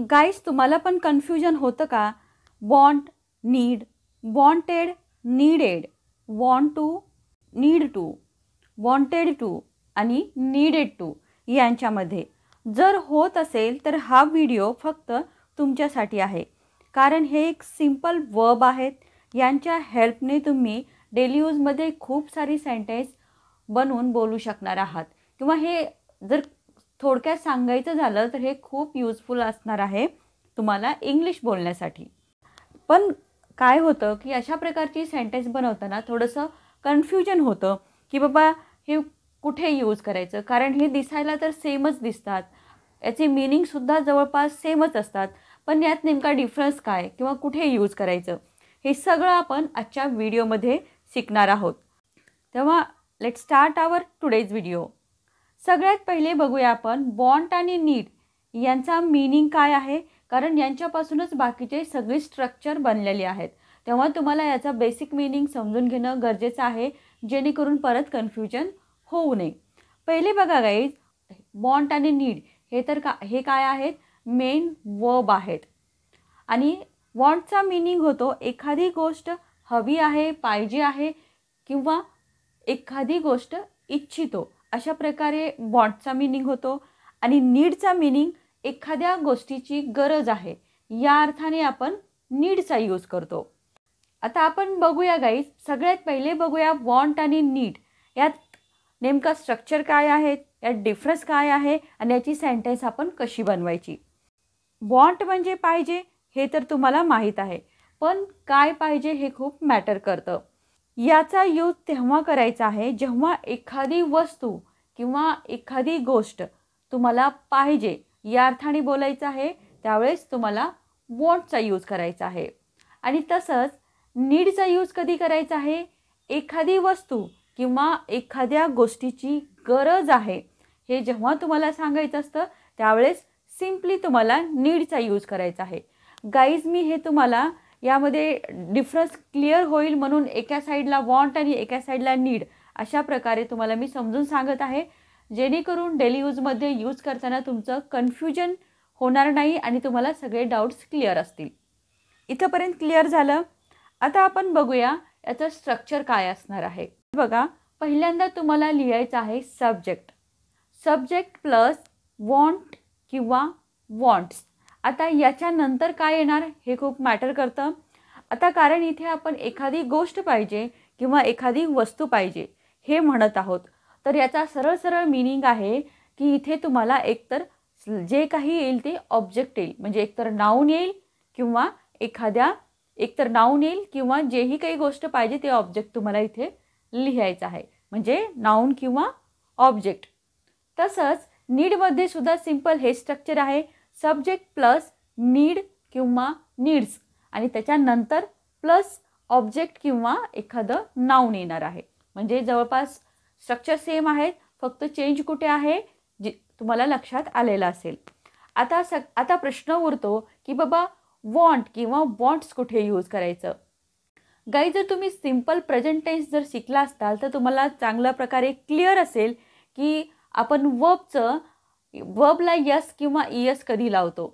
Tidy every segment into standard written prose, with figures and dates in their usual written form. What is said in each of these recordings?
Guys, तुम्हाला पण confusion होतं का? Want, need, wanted, needed, want to, need to, wanted to आणि नीडेड टू यांच्यामध्ये जर होत असेल तर हा व्हिडिओ फक्त तुमच्यासाठी आहे. कारण हे एक सिंपल वर्ब आहेत. यांच्या हेल्पने तुम्ही डेली यूजमध्ये खूप सारी सेंटेन्स बनवून बोलू शकणार आहात. किंवा हे जर थोडक्यात सांगायचं झालं तर हे खूप यूजफुल असणार आहे तुम्हाला इंग्लिश बोलण्यासाठी. पण काय होतं की अशा प्रकारची सेंटेन्स बनवताना थोडंसं कन्फ्युजन होतं की बाबा हे कुठे यूज करायचं. कारण हे दिसायला तर सेमच दिसतात, याचे मीनिंगसुद्धा जवळपास सेमच असतात, पण यात नेमका डिफरन्स काय किंवा कुठे यूज करायचं हे सगळं आपण आजच्या व्हिडिओमध्ये शिकणार आहोत. तेव्हा let's start our today's video. सगळ्यात पहिले बघूया आपण वॉन्ट आणि नीड यांचा मीनिंग काय आहे. कारण यांच्यापासूनच बाकीचे सगळे स्ट्रक्चर बनलेले आहेत. तेव्हा तुम्हाला याचा बेसिक मीनिंग समजून घेणं गरजेचं आहे, जेणेकरून परत कन्फ्युजन होऊ नये. पहिले बघा गाईज, वॉन्ट आणि नीड हे काय आहेत? मेन वर्ब आहेत. आणि वॉन्टचा मीनिंग होतो एखादी गोष्ट हवी आहे, पाहिजे आहे किंवा एखादी गोष्ट इच्छितो, अशा प्रकारे वॉन्टचा मीनिंग होतो. आणि नीडचा मीनिंग एखाद्या गोष्टीची गरज आहे, या अर्थाने आपण नीडचा यूज करतो. आता आपण बघूया गाईज, सगळ्यात पहिले बघूया वॉन्ट आणि नीड यात नेमका स्ट्रक्चर काय आहे, यात डिफरन्स काय आहे आणि याची सेंटेन्स आपण कशी बनवायची. वॉन्ट म्हणजे पाहिजे हे तर तुम्हाला माहीत आहे, पण काय पाहिजे हे खूप मॅटर करतं. याचा यूज तेव्हा करायचा आहे जेव्हा एखादी वस्तू किंवा एखादी गोष्ट तुम्हाला पाहिजे या अर्थाने बोलायचं आहे, त्यावेळेस तुम्हाला वॉन्टचा यूज करायचा आहे. आणि तसंच नीडचा यूज कधी करायचा आहे? एखादी वस्तू किंवा एखाद्या गोष्टीची गरज आहे हे जेव्हा तुम्हाला सांगायचं असतं, त्यावेळेस सिम्पली तुम्हाला नीडचा यूज करायचा आहे. गाईज, मी हे तुम्हाला यामध्ये डिफरन्स क्लिअर होईल म्हणून एका साईडला वॉन्ट आणि एका साईडला नीड अशा प्रकारे तुम्हाला मी समजून सांगत आहे, जेणेकरून डेली यूजमध्ये यूज करताना तुमचं कन्फ्युजन होणार नाही आणि तुम्हाला सगळे डाऊट्स क्लिअर असतील. इथंपर्यंत क्लिअर झालं. आता आपण बघूया याचं स्ट्रक्चर काय असणार आहे. बघा, पहिल्यांदा तुम्हाला लिहायचं आहे सब्जेक्ट. सब्जेक्ट प्लस वॉन्ट किंवा वॉन्ट्स. आता याच्यानंतर काय येणार हे खूप मॅटर करतं. आता कारण इथे आपण एखादी गोष्ट पाहिजे किंवा एखादी वस्तू पाहिजे हे म्हणत आहोत, तर याचा सरळ सरळ मीनिंग आहे की इथे तुम्हाला एकतर जे काही येईल ते ऑब्जेक्ट येईल. म्हणजे एकतर नाऊन येईल किंवा जेही काही गोष्ट पाहिजे ते ऑब्जेक्ट तुम्हाला इथे लिहायचं आहे, म्हणजे नाऊन किंवा ऑब्जेक्ट. तसंच नीडमध्ये सुद्धा सिंपल हे स्ट्रक्चर आहे. सब्जेक्ट प्लस नीड किंवा नीड्स आणि त्याच्यानंतर प्लस ऑब्जेक्ट किंवा एखादं नाऊन येणार आहे. म्हणजे जवळपास स्ट्रक्चर सेम आहेत, फक्त चेंज कुठे आहे जे तुम्हाला लक्षात आलेलं असेल. आता प्रश्न उरतो की बाबा वॉन्ट किंवा वॉन्ट्स कुठे यूज करायचं. गाई, जर तुम्ही सिंपल प्रेझेंट टेन्स जर शिकला असताल तर तुम्हाला चांगल्या प्रकारे क्लिअर असेल की आपण वर्बला यस किंवा ईएस कधी लावतो.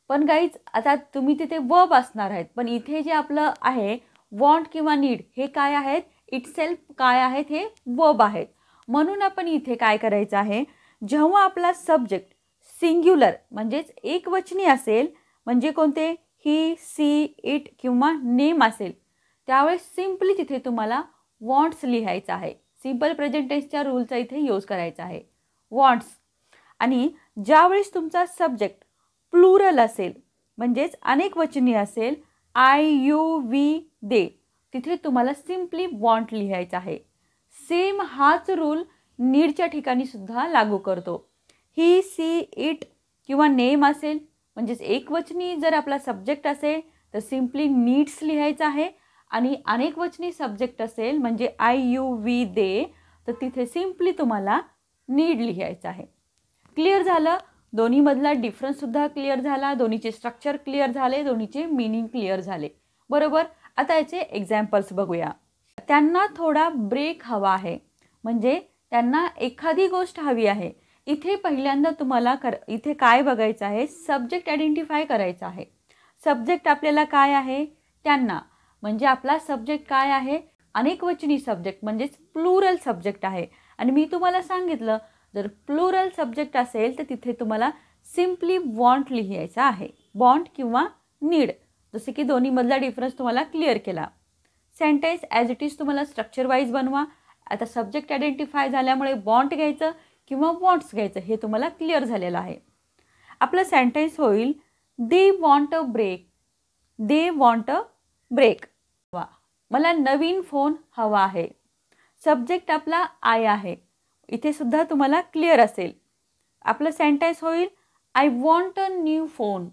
पण गाईज, आता तुम्ही तिथे वर्ब असणार आहेत, पण इथे जे आपलं आहे वॉन्ट किंवा नीड हे काय आहेत? इटसेल्फ काय आहेत? हे वर्ब आहेत. म्हणून आपण इथे काय करायचं आहे, जेव्हा आपला सब्जेक्ट सिंग्युलर म्हणजेच एकवचनी असेल, म्हणजे कोणते? ही, सी, इट किंवा नेम असेल, त्यावेळेस सिम्पली तिथे तुम्हाला वॉन्ट्स लिहायचं आहे. सिंपल प्रेझेंट टेन्सच्या रूलचा इथे यूज करायचा आहे, वॉन्ट्स. आणि ज्यावेळेस तुमचा सब्जेक्ट प्लुरल असेल, म्हणजेच अनेक वचनी असेल, आय, यू, वी, दे, तिथे तुम्हाला सिम्पली वॉन्ट लिहायचं आहे. सेम हाच रूल नीडच्या ठिकाणी सुद्धा लागू करतो. ही, सी, इट किंवा नेम असेल, म्हणजेच एकवचनी जर आपला सब्जेक्ट असेल तर सिम्पली नीड्स लिहायचं आहे. आणि अनेक वचनी सब्जेक्ट असेल म्हणजे आय, यू, वी, दे, तर तिथे सिम्पली तुम्हाला नीड लिहायचं आहे. क्लिअर झालं? दोन्हीमधला डिफरन्ससुद्धा क्लिअर झाला, दोन्हीचे स्ट्रक्चर क्लिअर झाले, दोन्हीचे मीनिंग क्लिअर झाले, बरोबर. आता याचे एक्झाम्पल्स बघूया. त्यांना थोडा ब्रेक हवा आहे, म्हणजे त्यांना एखादी गोष्ट हवी आहे इथे पहिल्यांदा तुम्हाला इथे काय बघायचं आहे, सब्जेक्ट आयडेंटिफाय करायचा आहे. सब्जेक्ट आपल्याला काय आहे, त्यांना. म्हणजे आपला सब्जेक्ट काय आहे, अनेकवचनी सब्जेक्ट म्हणजेच प्लुरल सब्जेक्ट आहे. आणि मी तुम्हाला सांगितलं जर प्लुरल सब्जेक्ट असेल तर तिथे तुम्हाला सिम्पली वॉन्ट लिहायचा आहे. वॉन्ट किंवा नीड, जसे की दोन्हीमधला डिफरन्स तुम्हाला क्लिअर केला. सेंटेन्स ॲज इट इज तुम्हाला स्ट्रक्चर वाईज बनवा. आता सब्जेक्ट आयडेंटिफाय झाल्यामुळे वॉन्ट घ्यायचं किंवा वॉन्ट्स घ्यायचं हे तुम्हाला क्लिअर झालेलं आहे. आपलं सेंटेन्स होईल they want a break. They want a break. वा, मला नवीन फोन हवा आहे. सब्जेक्ट आपला आय आहे. इथे सुद्धा तुम्हाला क्लिअर असेल. आपलं सेंटेन्स होईल I want a new phone.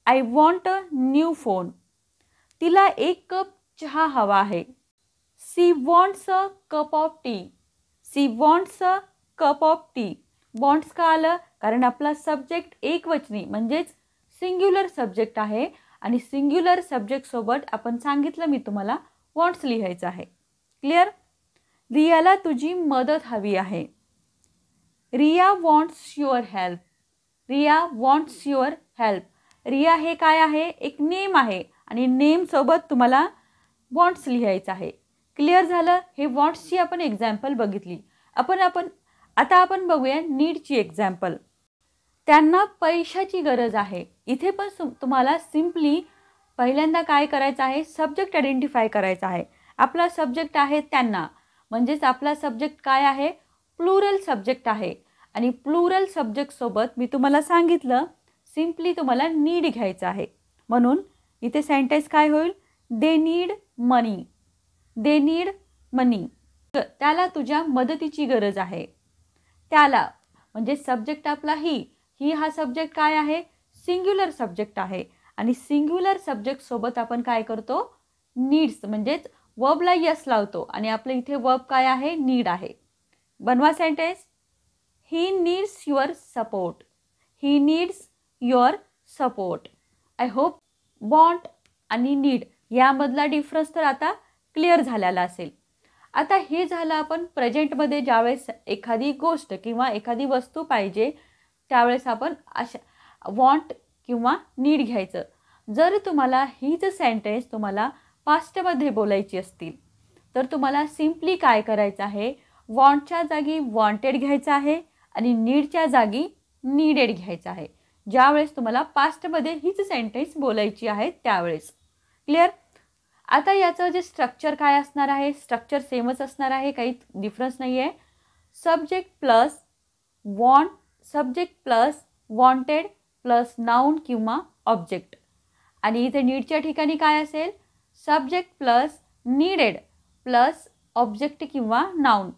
I want a new phone. तिला एक कप चहा हवा आहे. She wants a cup of tea. She wants a cup of tea. Wants का आलं, कारण आपला सब्जेक्ट एकवचनी म्हणजेच सिंग्युलर सब्जेक्ट आहे आणि सिंग्युलर सब्जेक्टसोबत आपण सांगितलं मी तुम्हाला वॉन्ट्स लिहायचं आहे. क्लिअर. रियाला तुझी मदत हवी आहे. Riya wants your help. Riya wants your help. Riya हे काय आहे, एक नेम आहे आणि नेमसोबत तुम्हाला वॉन्ट्स लिहायचं आहे. क्लिअर झालं. हे वॉन्ट्सची आपण एक्झाम्पल बघितली. आता आपण बघूया नीडची एक्झाम्पल. त्यांना पैशाची गरज आहे. इथे पण तुम्हाला सिम्पली पहिल्यांदा काय करायचं आहे, सब्जेक्ट आयडेंटिफाय करायचा आहे. आपला सब्जेक्ट आहे त्यांना, म्हणजेच आपला सब्जेक्ट काय आहे, प्लुरल सब्जेक्ट आहे. आणि प्लुरल सब्जेक्टसोबत मी तुम्हाला सांगितलं सिम्पली तुम्हाला नीड घ्यायचं आहे. म्हणून इथे सेंटेन्स काय होईल, they need money. They need मनी. त्याला तुझ्या मदतीची गरज आहे. त्याला म्हणजे सब्जेक्ट आपला ही हा सब्जेक्ट काय आहे, सिंग्युलर सब्जेक्ट आहे. आणि सिंग्युलर सब्जेक्टसोबत आपण काय करतो, नीड्स म्हणजेच वर्बला यस लावतो आणि आपलं इथे वर्ब काय आहे, नीड आहे. बनवा sentence. He needs your support. He needs your support. I hope want आणि नीड यामधला डिफरन्स तर आता क्लिअर झालेला असेल. आता हे झालं आपण प्रेझेंटमध्ये ज्यावेळेस एखादी गोष्ट किंवा एखादी वस्तू पाहिजे त्यावेळेस आपण अशा वॉन्ट किंवा नीड घ्यायचं. जर तुम्हाला हीच सेंटेन्स तुम्हाला पास्टमध्ये बोलायची असतील तर तुम्हाला सिम्पली काय करायचं आहे, वॉन्टच्या जागी वॉन्टेड घ्यायचं आहे आणि नीडच्या जागी नीडेड घ्यायचं आहे. ज्यावेळेस तुम्हाला पास्टमध्ये हीच सेंटेन्स बोलायची आहे त्यावेळेस. क्लिअर. आता याचं जे स्ट्रक्चर काय असणार आहे, स्ट्रक्चर सेमच असणार आहे, काही डिफरन्स नाही आहे. Subject plus want, subject plus wanted plus noun किंवा ऑब्जेक्ट. आणि इथे नीडच्या ठिकाणी काय असेल, subject plus needed plus object किंवा नाऊन.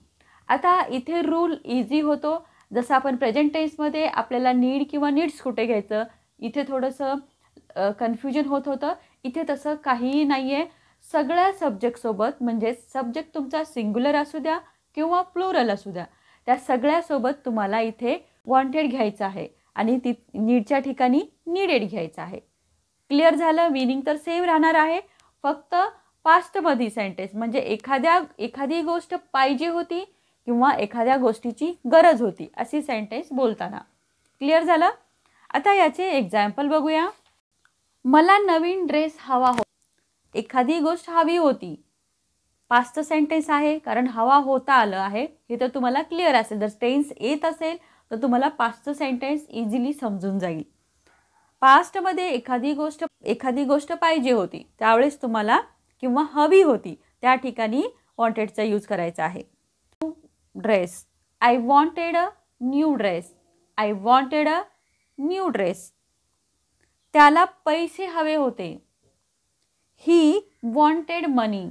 आता इथे रूल इझी होतो. जसं आपण प्रेझेंट टेन्समध्ये आपल्याला नीड किंवा नीड्स कुठे घ्यायचं, इथे थोडंसं कन्फ्युजन होत होतं. इथे तसं काहीही नाही आहे. सगळ्या सब्जेक्टसोबत म्हणजे सब्जेक्ट तुमचा सिंग्युलर असू द्या किंवा प्लुरल असू द्या, त्या सगळ्यासोबत तुम्हाला इथे वॉन्टेड घ्यायचं आहे आणि ती नीडच्या ठिकाणी नीडेड घ्यायचं आहे. क्लिअर झालं. मीनिंग तर सेम राहणार आहे, फक्त पास्टमध्ये सेंटेन्स म्हणजे एखादी गोष्ट पाहिजे होती किंवा एखाद्या गोष्टीची गरज होती अशी सेंटेन्स बोलताना. क्लिअर झालं. आता याचे एक्झाम्पल बघूया. मला नवीन ड्रेस हवा हो. एखादी गोष्ट हवी होती, पास्ट सेंटेन्स आहे कारण हवा होता आलं आहे, हे तर तुम्हाला क्लिअर असेल. जर टेन्स येत असेल तर तुम्हाला पास्ट सेंटेन्स इझिली समजून जाईल. पास्टमध्ये एखादी गोष्ट पाहिजे होती त्यावेळेस तुम्हाला किंवा हवी होती त्या ठिकाणी वॉन्टेडचा यूज करायचा आहे. Dress. I wanted a new dress. I wanted a new dress. त्याला पैसे हवे होते. He wanted money.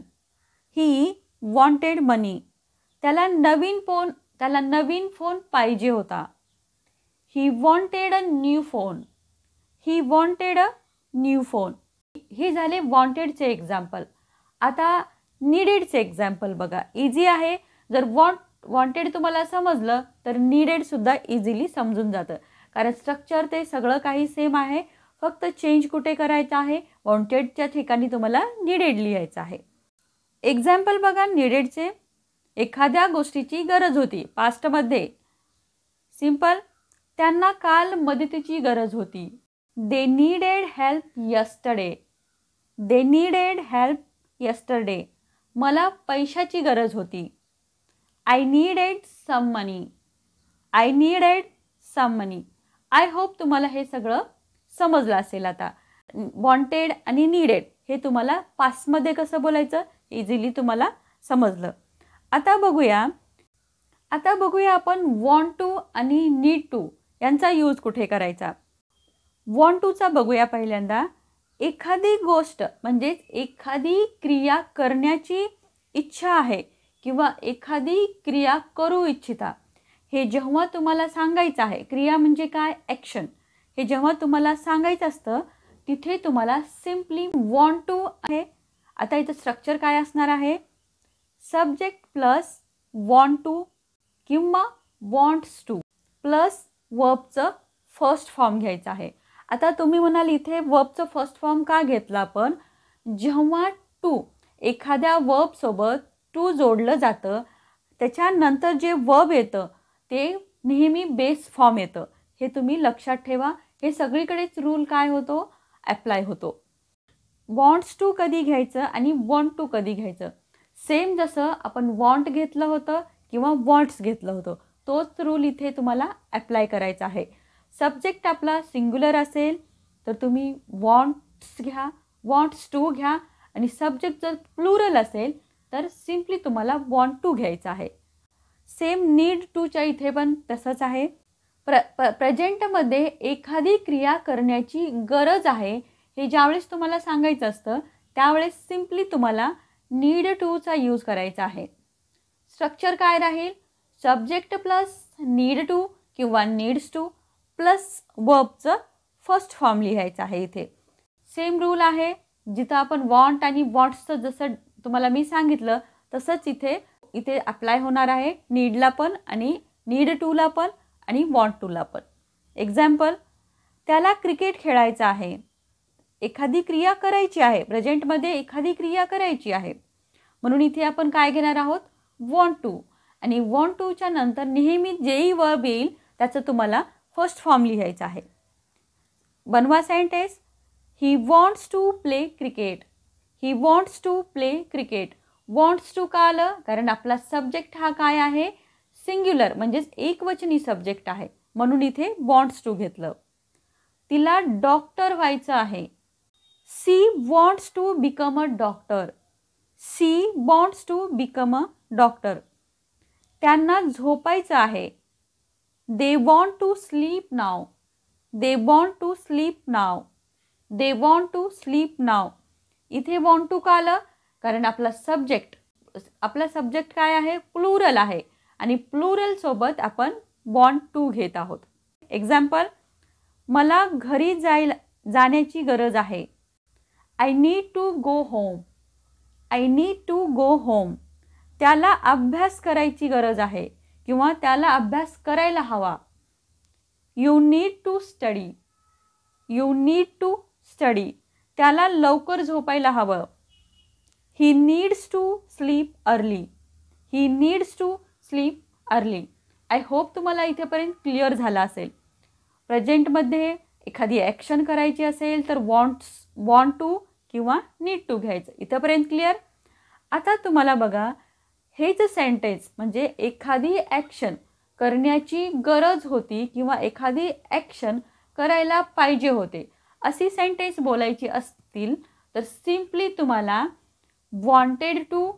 He wanted money. त्याला नवीन फोन पाहिजे होता. He wanted a new phone. He wanted a new phone. हे झाले वॉन्टेडचे एक्झाम्पल. आता नीडेडचे एक्झाम्पल बघा. इझी आहे. जर वॉन्टेड तुम्हाला समजलं तर नीडेडसुद्धा इझिली समजून जातं, कारण स्ट्रक्चर ते सगळं काही सेम आहे. फक्त चेंज कुठे करायचं आहे, वॉन्टेडच्या ठिकाणी तुम्हाला नीडेड लिहायचं आहे. एक्झाम्पल बघा नीडेडचे. एखाद्या गोष्टीची गरज होती पास्टमध्ये. सिंपल, त्यांना काल मदतीची गरज होती. They needed help yesterday. They needed help yesterday. मला पैशाची गरज होती. I needed some money. I needed some money. I hope तुम्हाला हे सगळं समजलं असेल. आता वॉन्टेड आणि नीडेड हे तुम्हाला पास्टमध्ये कसं बोलायचं इझिली तुम्हाला समजलं. आता बघूया आपण वॉन्ट टू आणि नीड टू यांचा यूज कुठे करायचा. वॉन्ट टूचा बघूया पहिल्यांदा. एखादी गोष्ट म्हणजेच एखादी क्रिया करण्याची इच्छा आहे किंवा एखादी क्रिया करू इच्छिता, हे जेव्हा तुम्हाला सांगायचं आहे, क्रिया म्हणजे काय, ॲक्शन, हे जेव्हा तुम्हाला सांगायचं असतं तिथे तुम्हाला सिम्पली वॉन्ट टू आहे. आता इथं स्ट्रक्चर काय असणार आहे, सब्जेक्ट प्लस वॉन्ट टू किंवा वॉन्ट्स टू प्लस वर्बचं फर्स्ट फॉर्म घ्यायचा आहे. आता तुम्ही म्हणाल इथे वर्बचं फर्स्ट फॉर्म का घेतला आपण, जेव्हा टू एखाद्या वर्बसोबत टू जोडलं जातं त्याच्यानंतर जे वर्ब येतं ते नेहमी बेस फॉर्म येतं. हे तुम्ही लक्षात ठेवा. हे सगळीकडेच रूल काय होतो, ॲप्लाय होतो. वॉन्ट्स टू कधी घ्यायचं आणि वॉन्ट टू कधी घ्यायचं, सेम जसं आपण वॉन्ट घेतलं होतं किंवा वॉन्ट्स घेतलं होतं तोच रूल इथे तुम्हाला ॲप्लाय करायचा आहे. सब्जेक्ट आपला सिंग्युलर असेल तर तुम्ही वॉन्ट्स घ्या, वॉन्ट्स टू घ्या, आणि सब्जेक्ट जर प्लुरल असेल तर सिम्पली तुम्हाला वॉन्ट टू घ्यायचं आहे. सेम नीड टूच्या इथे पण तसंच आहे. प्रेझेंटमध्ये एखादी क्रिया करण्याची गरज आहे हे ज्यावेळेस तुम्हाला सांगायचं असतं त्यावेळेस सिम्पली तुम्हाला नीड टूचा यूज करायचा आहे. स्ट्रक्चर काय राहील, सब्जेक्ट प्लस नीड टू किंवा नीड्स टू प्लस वर्बचं फर्स्ट फॉर्म लिहायचं आहे. इथे सेम रूल आहे. जिथं आपण वॉन्ट आणि वॉन्ट्सचं जसं तुम्हाला मी सांगितलं तसंच इथे अप्लाय होणार आहे, नीडला पण आणि नीड टूला पण आणि वॉन्ट टूला पण. एक्झाम्पल, त्याला क्रिकेट खेळायचं आहे. एखादी क्रिया करायची आहे, प्रेझेंटमध्ये एखादी क्रिया करायची आहे म्हणून इथे आपण काय घेणार आहोत, वॉन्ट टू. आणि वॉन्ट टूच्या नंतर नेहमी जेही वर्ब येईल त्याचं तुम्हाला फर्स्ट फॉर्म लिहायचं आहे. बनवा sentence, he wants to play cricket. He wants to play cricket. Wants to का आलं, कारण आपला सब्जेक्ट हा काय आहे, सिंग्युलर म्हणजेच एकवचनी सब्जेक्ट आहे म्हणून इथे वॉन्ट्स टू घेतलं. तिला डॉक्टर व्हायचं आहे. She wants to become a doctor. She wants to become a doctor. त्यांना झोपायचं आहे. They want to sleep now. They want to sleep now. They want to sleep now. इथे वॉन्ट टू का आलं, कारण आपला सब्जेक्ट काय आहे, प्लुरल आहे आणि प्लुरल सोबत आपण वॉन्ट टू घेत आहोत. एक्झाम्पल, मला घरी जाण्याची गरज आहे. I need to go home. I need to go home. त्याला अभ्यास करायची गरज आहे किंवा त्याला अभ्यास करायला हवा. You need to study. You need to study. त्याला लवकर झोपायला हवं. He needs to sleep early. He needs to sleep early. I hope तुम्हाला इथेपर्यंत क्लिअर झालं असेल. प्रेझेंटमध्ये एखादी ॲक्शन करायची असेल तर वॉन्ट टू किंवा नीड टू घ्यायचं. इथंपर्यंत क्लिअर. आता तुम्हाला बघा, हेच सेंटेन्स म्हणजे एखादी ॲक्शन करण्याची गरज होती किंवा एखादी ॲक्शन करायला पाहिजे होते अशी सेंटेन्स बोलायची असतील तर सिम्पली तुम्हाला वॉन्टेड टू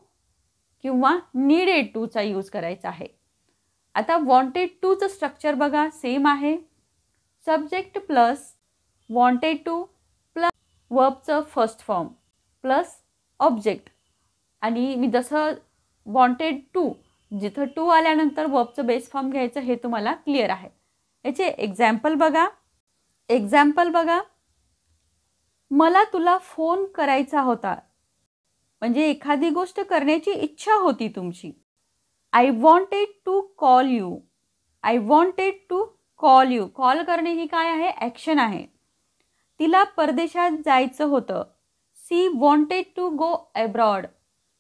किंवा नीडेड टूचा यूज करायचा आहे. आता वॉन्टेड टूचं स्ट्रक्चर बघा, सेम आहे. Subject plus wanted to plus वर्बचं फर्स्ट फॉर्म प्लस ऑब्जेक्ट. आणि मी जसं वॉन्टेड टू जिथं टू आल्यानंतर वर्बचं बेस फॉर्म घ्यायचं हे तुम्हाला क्लिअर आहे. याचे एक्झाम्पल बघा. मला तुला फोन करायचा होता. म्हणजे एखादी गोष्ट करण्याची इच्छा होती तुमची. I wanted to call you. I wanted to call you. Call करणे ही काय आहे, ॲक्शन आहे. तिला परदेशात जायचं होतं. She wanted to go abroad.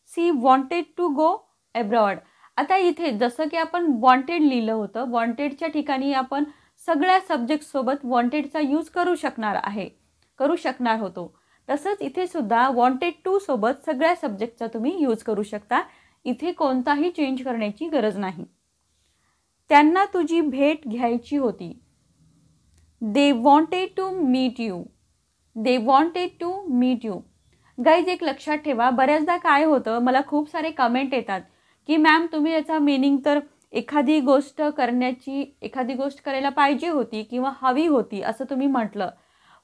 She wanted to go abroad. आता इथे जसं की आपण वॉन्टेड लिहिलं होतं, वॉन्टेडच्या ठिकाणी आपण सगळ्या सब्जेक्टसोबत वॉन्टेडचा यूज करू शकणार होतो. तसंच इथे सुद्धा वॉन्टेड टू सोबत सगळ्या सब्जेक्टचा तुम्ही यूज करू शकता. इथे कोणताही चेंज करण्याची गरज नाही. त्यांना तुझी भेट घ्यायची होती. They wanted to meet you. They wanted to meet you. Guys एक लक्षात ठेवा, बऱ्याचदा काय होतं, मला खूप सारे कमेंट येतात की मॅम तुम्ही याचा मीनिंग तर एखादी गोष्ट करायला पाहिजे होती किंवा हवी होती असं तुम्ही म्हटलं,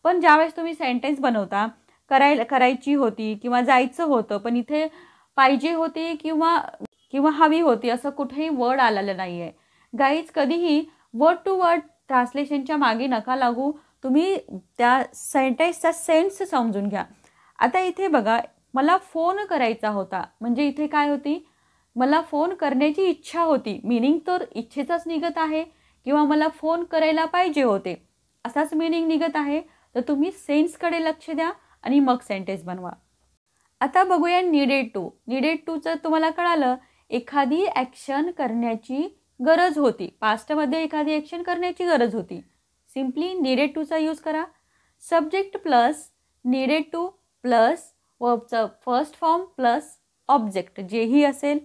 पण ज्यावेळेस तुम्ही सेंटेन्स बनवता करायची होती किंवा जायचं होतं, पण इथे पाहिजे होती किंवा हवी होती असं कुठेही वर्ड आलेलं नाही आहे. गाईज कधीही वर्ड टू वर्ड ट्रान्सलेशनच्या मागे नका लागू. तुम्ही त्या सेंटेन्सचा सेन्स समजून घ्या. आता इथे बघा, मला फोन करायचा होता म्हणजे इथे काय होती, मला फोन करण्याची इच्छा होती. मीनिंग तर इच्छेचाच निघत आहे किंवा मला फोन करायला पाहिजे होते असाच मीनिंग निघत आहे. तर तुम्ही सेन्सकडे लक्ष द्या आणि मग सेंटेन्स बनवा. आता बघूया नीडेड टू. नीडेड टूचं तुम्हाला कळालं, एखादी ॲक्शन करण्याची गरज होती. पास्टमध्ये एखादी ॲक्शन करण्याची गरज होती. सिम्पली नीडेड टूचा यूज करा. Subject plus needed to plus वर्बचं फर्स्ट फॉर्म प्लस ऑब्जेक्ट जेही असेल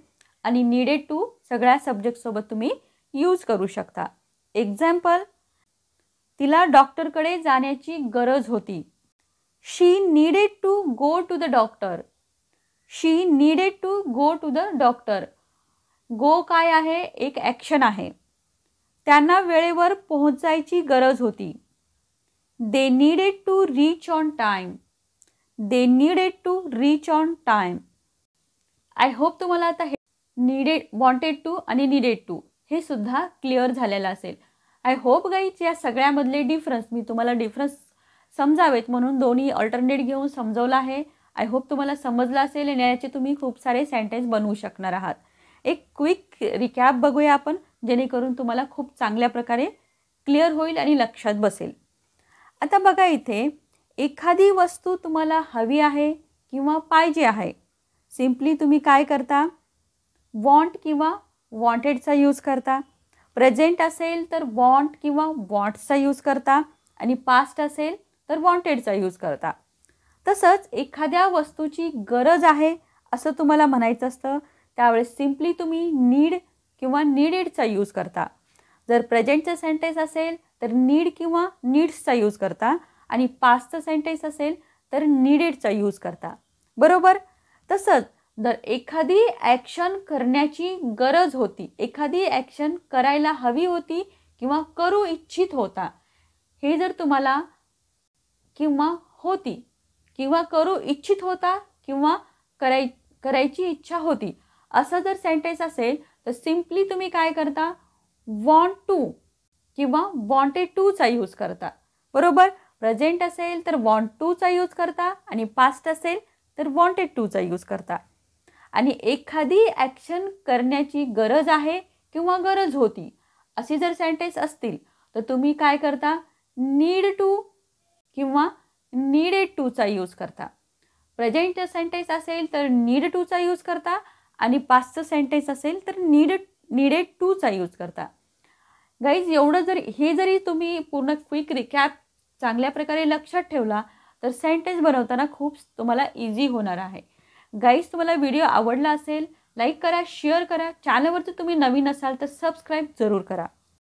आणि नीडेड टू सगळ्या सब्जेक्टसोबत तुम्ही यूज करू शकता. एक्झाम्पल, तिला डॉक्टरकडे जाण्याची गरज होती. She needed to go to the doctor. She needed to go to the doctor. Go काय आहे, एक ॲक्शन आहे. त्यांना वेळेवर पोहोचायची गरज होती. They needed to reach on time. They needed to reach on time. I hope तुम्हाला आता हे वॉन्टेड टू आणि नीडेड टू हे सुद्धा क्लिअर झालेलं असेल. आय होप गाईज या सगळ्यामधले मी तुम्हाला डिफरन्स समजावेत म्हणून दोन्ही अल्टरनेट घेऊन समजवलं आहे. आय होप तुम्हाला समजलं असेल आणि याचे तुम्ही खूप सारे सेंटेन्स बनवू शकणार आहात. एक क्विक रिकॅप बघूया आपण, जेणेकरून तुम्हाला खूप चांगल्या प्रकारे क्लिअर होईल आणि लक्षात बसेल. आता बघा, इथे एखादी वस्तू तुम्हाला हवी आहे किंवा पाहिजे आहे. सिम्पली तुम्ही काय करता, वॉन्ट किंवा वॉन्टेडचा यूज करता. प्रेझेंट असेल तर वॉन्ट किंवा वॉन्ट्सचा यूज करता आणि पास्ट असेल तर वॉन्टेडचा यूज करता. तसंच एखाद्या वस्तूची गरज आहे असं तुम्हाला म्हणायचं असतं, त्यावेळेस सिम्पली तुम्ही नीड किंवा नीडेडचा यूज करता. जर प्रेझेंटचं सेंटेन्स असेल तर नीड किंवा नीड्सचा यूज करता आणि पास्टचं सेंटेन्स असेल तर नीडेडचा यूज करता. बरोबर. तसंच जर एखादी ॲक्शन करण्याची गरज होती, एखादी ॲक्शन करायला हवी होती किंवा करू इच्छित होता, हे जर तुम्हाला किंवा होती किंवा करू इच्छित होता किंवा करायची इच्छा होती असं जर सेंटेन्स असेल तर सिम्पली तुम्ही काय करता, वॉन्ट टू किंवा वॉन्टेड टूचा यूज करता. बरोबर. प्रेझेंट असेल तर वॉन्ट टूचा यूज करता आणि पास्ट असेल तर वॉन्टेड टूचा यूज करता. आणि एखादी ॲक्शन करण्याची गरज आहे किंवा गरज होती अशी जर सेंटेन्स असतील तर तुम्ही काय करता, नीड टू किंवा नीडेड टूचा यूज करता. प्रेझेंटचं सेंटेन्स असेल तर नीड टूचा यूज करता आणि पास्टचं सेंटेन्स असेल तर नीडेड टूचा यूज करता. गाईज जरी तुम्ही पूर्ण क्विक रिकॅप चांगल्या प्रकारे लक्षात ठेवला तर सेंटेन्स बनवताना खूप तुम्हाला इझी होणार आहे. गाईज तुम्हाला व्हिडिओ आवडला असेल, लाईक करा, शेअर करा. चॅनलवरती तुम्ही नवीन असाल तर सबस्क्राईब जरूर करा.